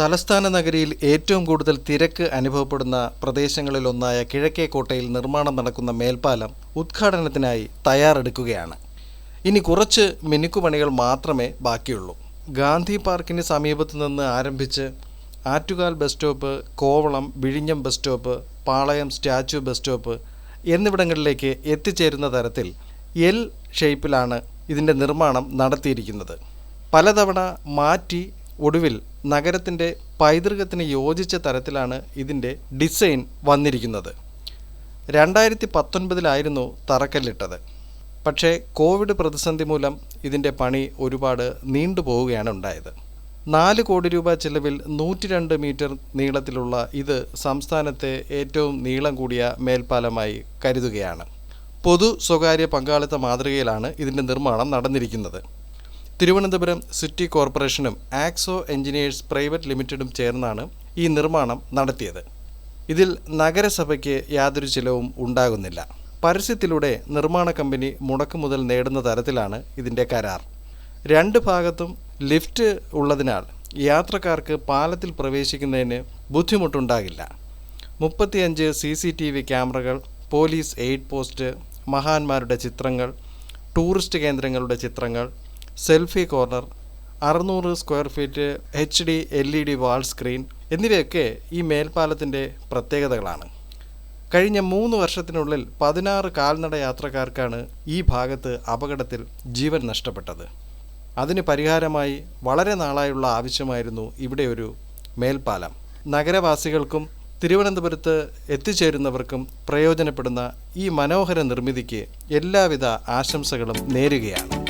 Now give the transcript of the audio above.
തലസ്ഥാന നഗരിയിൽ ഏറ്റവും കൂടുതൽ തിരക്ക് അനുഭവപ്പെടുന്ന പ്രദേശങ്ങളിലൊന്നായ കിഴക്കേക്കോട്ടയിൽ നിർമ്മാണം നടക്കുന്ന മേൽപ്പാലം ഉദ്ഘാടനത്തിനായി തയ്യാറെടുക്കുകയാണ്. ഇനി കുറച്ച് മിനുക്കുപണികൾ മാത്രമേ ബാക്കിയുള്ളൂ. ഗാന്ധി പാർക്കിന് സമീപത്തു നിന്ന് ആരംഭിച്ച് ആറ്റുകാൽ ബസ് സ്റ്റോപ്പ്, കോവളം, വിഴിഞ്ഞം ബസ് സ്റ്റോപ്പ്, പാളയം സ്റ്റാച്യു ബസ് സ്റ്റോപ്പ് എന്നിവിടങ്ങളിലേക്ക് എത്തിച്ചേരുന്ന തരത്തിൽ എൽ ഷേപ്പിലാണ് ഇതിൻ്റെ നിർമ്മാണം നടത്തിയിരിക്കുന്നത്. പലതവണ മാറ്റി ഒടുവിൽ നഗരത്തിൻ്റെ പൈതൃകത്തിന് യോജിച്ച തരത്തിലാണ് ഇതിൻ്റെ ഡിസൈൻ വന്നിരിക്കുന്നത്. 2019 തറക്കല്ലിട്ടത്. പക്ഷേ കോവിഡ് പ്രതിസന്ധി മൂലം ഇതിൻ്റെ പണി ഒരുപാട് നീണ്ടുപോവുകയാണ് ഉണ്ടായത്. 4 കോടി രൂപ ചെലവിൽ 102 മീറ്റർ നീളത്തിലുള്ള ഇത് സംസ്ഥാനത്തെ ഏറ്റവും നീളം കൂടിയ മേൽപ്പാലമായി കരുതുകയാണ്. പൊതു സ്വകാര്യ പങ്കാളിത്ത മാതൃകയിലാണ് ഇതിൻ്റെ നിർമ്മാണം നടന്നിരിക്കുന്നത്. തിരുവനന്തപുരം സിറ്റി കോർപ്പറേഷനും ആക്സോ എഞ്ചിനീയേഴ്സ് പ്രൈവറ്റ് ലിമിറ്റഡും ചേർന്നാണ് ഈ നിർമ്മാണം നടത്തിയത്. ഇതിൽ നഗരസഭയ്ക്ക് യാതൊരു ചിലവും ഉണ്ടാകുന്നില്ല. പരസ്യത്തിലൂടെ നിർമ്മാണ കമ്പനി മുടക്കുമുതൽ നേടുന്ന തരത്തിലാണ് ഇതിൻ്റെ കരാർ. 2 ഭാഗത്തും ലിഫ്റ്റ് ഉള്ളതിനാൽ യാത്രക്കാർക്ക് പാലത്തിൽ പ്രവേശിക്കുന്നതിന് ബുദ്ധിമുട്ടുണ്ടാകില്ല. 35 CCTV ക്യാമറകൾ, പോലീസ് എയ്ഡ് പോസ്റ്റ്, മഹാന്മാരുടെ ചിത്രങ്ങൾ, ടൂറിസ്റ്റ് കേന്ദ്രങ്ങളുടെ ചിത്രങ്ങൾ, selfie corner, 600 square feet HD LED വാൾ സ്ക്രീൻ എന്നിവയൊക്കെ ഈ മേൽപ്പാലത്തിൻ്റെ പ്രത്യേകതകളാണ്. കഴിഞ്ഞ 3 വർഷത്തിനുള്ളിൽ 16 കാൽനട യാത്രക്കാർക്കാണ് ഈ ഭാഗത്ത് അപകടത്തിൽ ജീവൻ നഷ്ടപ്പെട്ടത്. അതിന് പരിഹാരമായി വളരെ നാളായുള്ള ആവശ്യമായിരുന്നു ഇവിടെ ഒരു മേൽപ്പാലം. നഗരവാസികൾക്കും തിരുവനന്തപുരത്ത് എത്തിച്ചേരുന്നവർക്കും പ്രയോജനപ്പെടുന്ന ഈ മനോഹര നിർമ്മിതിക്ക് എല്ലാവിധ ആശംസകളും നേരുകയാണ്.